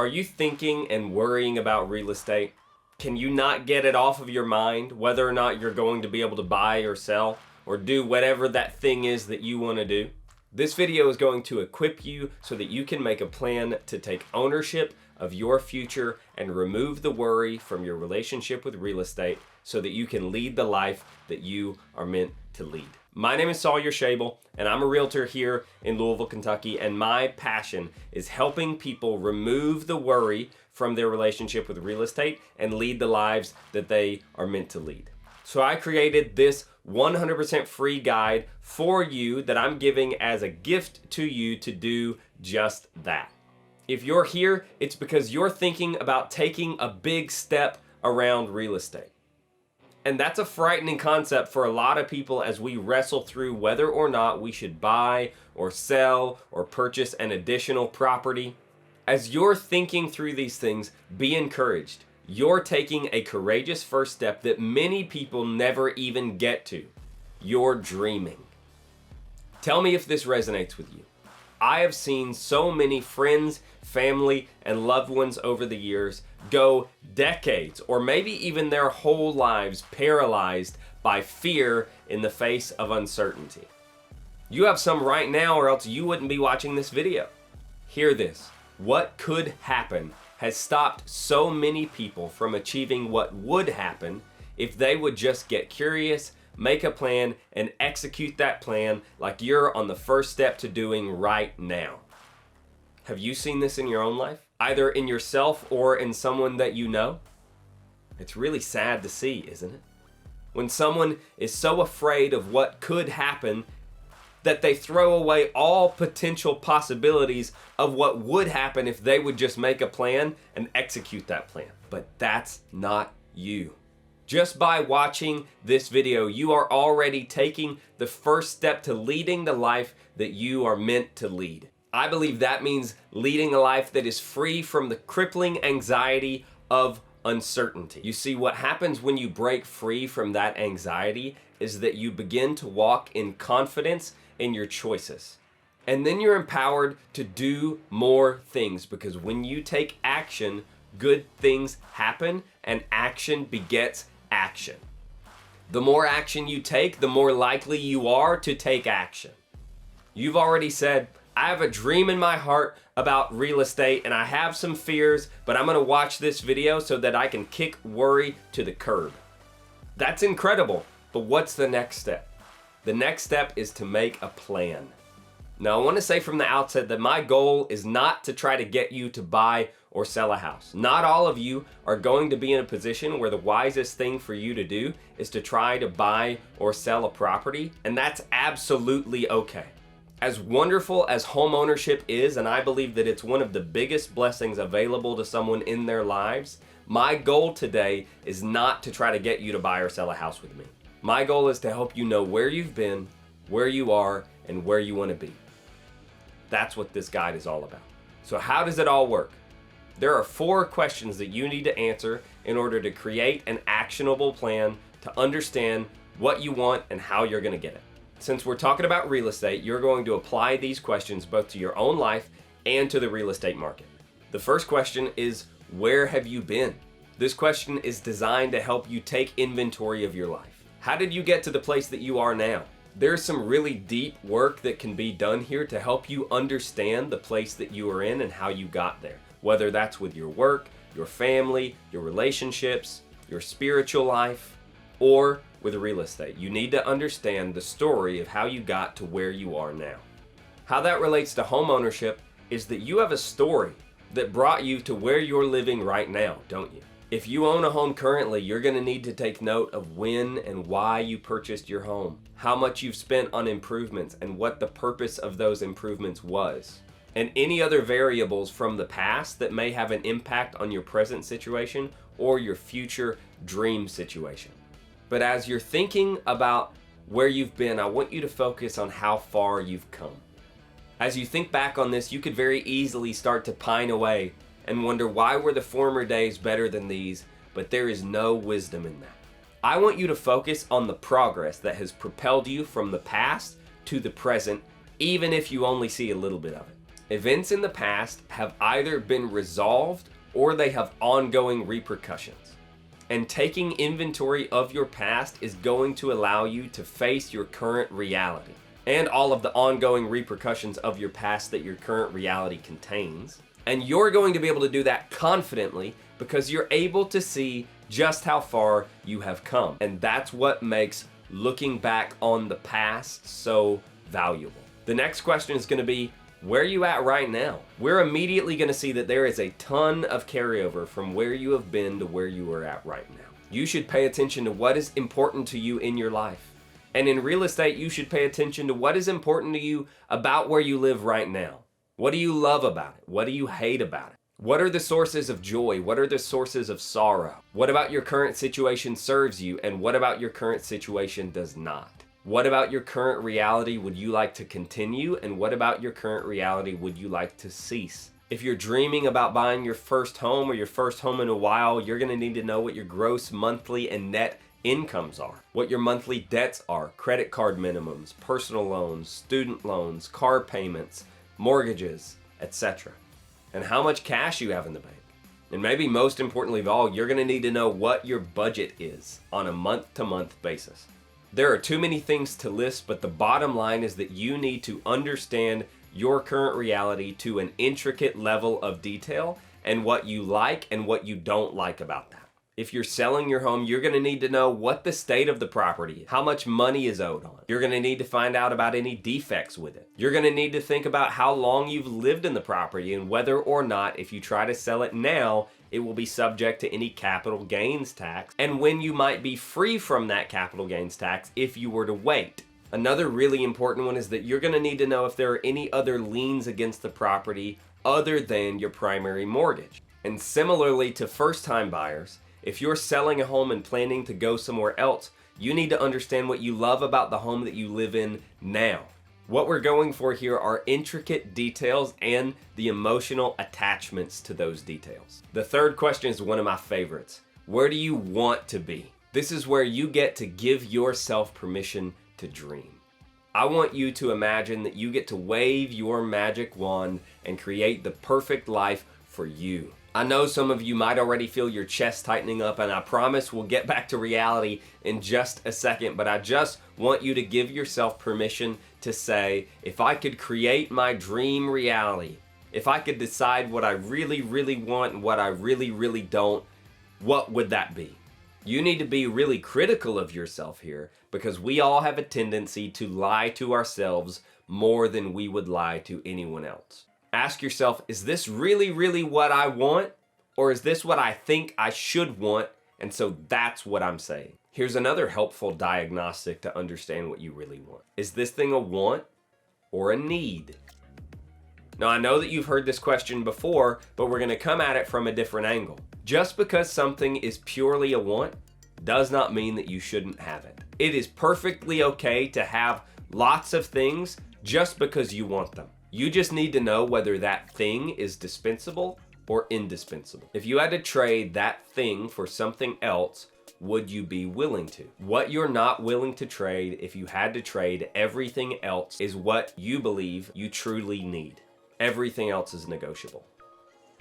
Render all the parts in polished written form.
Are you thinking and worrying about real estate? Can you not get it off of your mind whether or not you're going to be able to buy or sell or do whatever that thing is that you want to do? This video is going to equip you so that you can make a plan to take ownership of your future and remove the worry from your relationship with real estate so that you can lead the life that you are meant to lead. My name is Sawyer Shable, and I'm a realtor here in Louisville, Kentucky, and my passion is helping people remove the worry from their relationship with real estate and lead the lives that they are meant to lead. So I created this 100% free guide for you that I'm giving as a gift to you to do just that. If you're here, it's because you're thinking about taking a big step around real estate. And that's a frightening concept for a lot of people as we wrestle through whether or not we should buy or sell or purchase an additional property. As you're thinking through these things, be encouraged. You're taking a courageous first step that many people never even get to. You're dreaming. Tell me if this resonates with you. I have seen so many friends, family, and loved ones over the years go decades or maybe even their whole lives paralyzed by fear in the face of uncertainty. You have some right now or else you wouldn't be watching this video. Hear this. What could happen has stopped so many people from achieving what would happen if they would just get curious, make a plan, and execute that plan like you're on the first step to doing right now. Have you seen this in your own life? Either in yourself or in someone that you know? It's really sad to see, isn't it? When someone is so afraid of what could happen that they throw away all potential possibilities of what would happen if they would just make a plan and execute that plan. But that's not you. Just by watching this video, you are already taking the first step to leading the life that you are meant to lead. I believe that means leading a life that is free from the crippling anxiety of uncertainty. You see, what happens when you break free from that anxiety is that you begin to walk in confidence in your choices. And then you're empowered to do more things because when you take action, good things happen and action begets action. The more action you take, the more likely you are to take action. You've already said, I have a dream in my heart about real estate and I have some fears, but I'm gonna watch this video so that I can kick worry to the curb. That's incredible, but what's the next step? The next step is to make a plan. Now, I want to say from the outset that my goal is not to try to get you to buy or sell a house. Not all of you are going to be in a position where the wisest thing for you to do is to try to buy or sell a property, and that's absolutely okay. As wonderful as home ownership is, and I believe that it's one of the biggest blessings available to someone in their lives, my goal today is not to try to get you to buy or sell a house with me. My goal is to help you know where you've been, where you are, and where you want to be. That's what this guide is all about. So how does it all work? There are 4 questions that you need to answer in order to create an actionable plan to understand what you want and how you're going to get it. Since we're talking about real estate, you're going to apply these questions both to your own life and to the real estate market. The first question is, where have you been? This question is designed to help you take inventory of your life. How did you get to the place that you are now? There's some really deep work that can be done here to help you understand the place that you are in and how you got there. Whether that's with your work, your family, your relationships, your spiritual life, or with real estate. You need to understand the story of how you got to where you are now. How that relates to home ownership is that you have a story that brought you to where you're living right now, don't you? If you own a home currently, you're going to need to take note of when and why you purchased your home, how much you've spent on improvements, and what the purpose of those improvements was, and any other variables from the past that may have an impact on your present situation or your future dream situation. But as you're thinking about where you've been, I want you to focus on how far you've come. As you think back on this, you could very easily start to pine away and wonder why were the former days better than these, but there is no wisdom in that. I want you to focus on the progress that has propelled you from the past to the present, even if you only see a little bit of it. Events in the past have either been resolved or they have ongoing repercussions. And taking inventory of your past is going to allow you to face your current reality and all of the ongoing repercussions of your past that your current reality contains. And you're going to be able to do that confidently because you're able to see just how far you have come. And that's what makes looking back on the past so valuable. The next question is going to be, where are you at right now? We're immediately going to see that there is a ton of carryover from where you have been to where you are at right now. You should pay attention to what is important to you in your life. And in real estate, you should pay attention to what is important to you about where you live right now. What do you love about it? What do you hate about it? What are the sources of joy? What are the sources of sorrow? What about your current situation serves you, and what about your current situation does not? What about your current reality would you like to continue, and what about your current reality would you like to cease? If you're dreaming about buying your first home or your first home in a while, you're going to need to know what your gross monthly and net incomes are, what your monthly debts are, credit card minimums, personal loans, student loans, car payments, mortgages, etc. And how much cash you have in the bank. And maybe most importantly of all, you're going to need to know what your budget is on a month-to-month basis. There are too many things to list, but the bottom line is that you need to understand your current reality to an intricate level of detail and what you like and what you don't like about that. If you're selling your home, you're going to need to know what the state of the property is, how much money is owed on it. You're going to need to find out about any defects with it. You're going to need to think about how long you've lived in the property and whether or not, if you try to sell it now, it will be subject to any capital gains tax, and when you might be free from that capital gains tax if you were to wait. Another really important one is that you're going to need to know if there are any other liens against the property other than your primary mortgage. And similarly to first-time buyers, if you're selling a home and planning to go somewhere else, you need to understand what you love about the home that you live in now. What we're going for here are intricate details and the emotional attachments to those details. The third question is one of my favorites. Where do you want to be? This is where you get to give yourself permission to dream. I want you to imagine that you get to wave your magic wand and create the perfect life for you. I know some of you might already feel your chest tightening up, and I promise we'll get back to reality in just a second, but I just want you to give yourself permission to say, if I could create my dream reality, if I could decide what I really, really want and what I really, really don't, what would that be? You need to be really critical of yourself here, because we all have a tendency to lie to ourselves more than we would lie to anyone else. Ask yourself, is this really, really what I want? Or is this what I think I should want? And so that's what I'm saying. Here's another helpful diagnostic to understand what you really want. Is this thing a want or a need? Now, I know that you've heard this question before, but we're going to come at it from a different angle. Just because something is purely a want does not mean that you shouldn't have it. It is perfectly okay to have lots of things just because you want them. You just need to know whether that thing is dispensable or indispensable. If you had to trade that thing for something else, would you be willing to? What you're not willing to trade if you had to trade everything else is what you believe you truly need. Everything else is negotiable.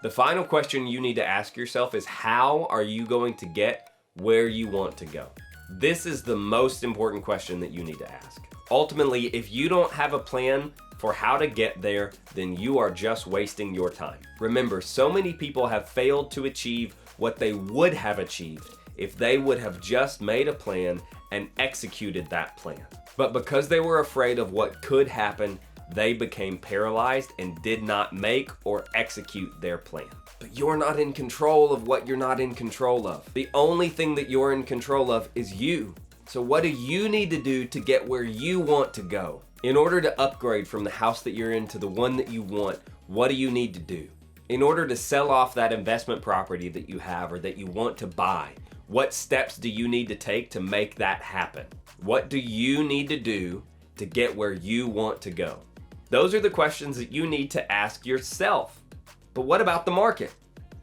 The final question you need to ask yourself is, how are you going to get where you want to go? This is the most important question that you need to ask. Ultimately, if you don't have a plan for how to get there, then you are just wasting your time. Remember, so many people have failed to achieve what they would have achieved if they would have just made a plan and executed that plan. But because they were afraid of what could happen, they became paralyzed and did not make or execute their plan. But you're not in control of what you're not in control of. The only thing that you're in control of is you. So what do you need to do to get where you want to go? In order to upgrade from the house that you're in to the one that you want, what do you need to do? In order to sell off that investment property that you have or that you want to buy, what steps do you need to take to make that happen? What do you need to do to get where you want to go? Those are the questions that you need to ask yourself. But what about the market?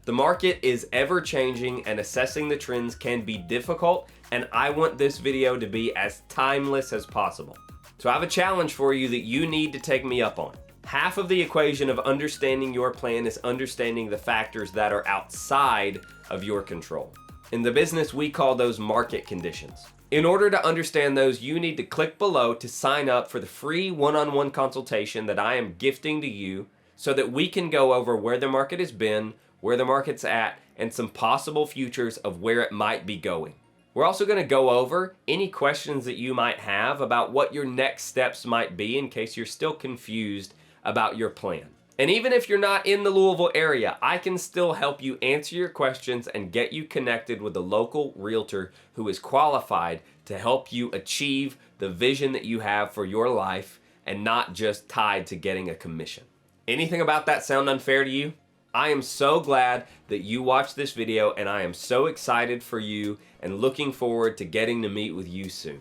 The market is ever changing and assessing the trends can be difficult, and I want this video to be as timeless as possible. So I have a challenge for you that you need to take me up on. Half of the equation of understanding your plan is understanding the factors that are outside of your control. In the business, we call those market conditions. In order to understand those, you need to click below to sign up for the free one-on-one consultation that I am gifting to you so that we can go over where the market has been, where the market's at, and some possible futures of where it might be going. We're also going to go over any questions that you might have about what your next steps might be in case you're still confused about your plan. And even if you're not in the Louisville area, I can still help you answer your questions and get you connected with a local realtor who is qualified to help you achieve the vision that you have for your life and not just tied to getting a commission. Anything about that sound unfair to you? I am so glad that you watched this video, and I am so excited for you and looking forward to getting to meet with you soon.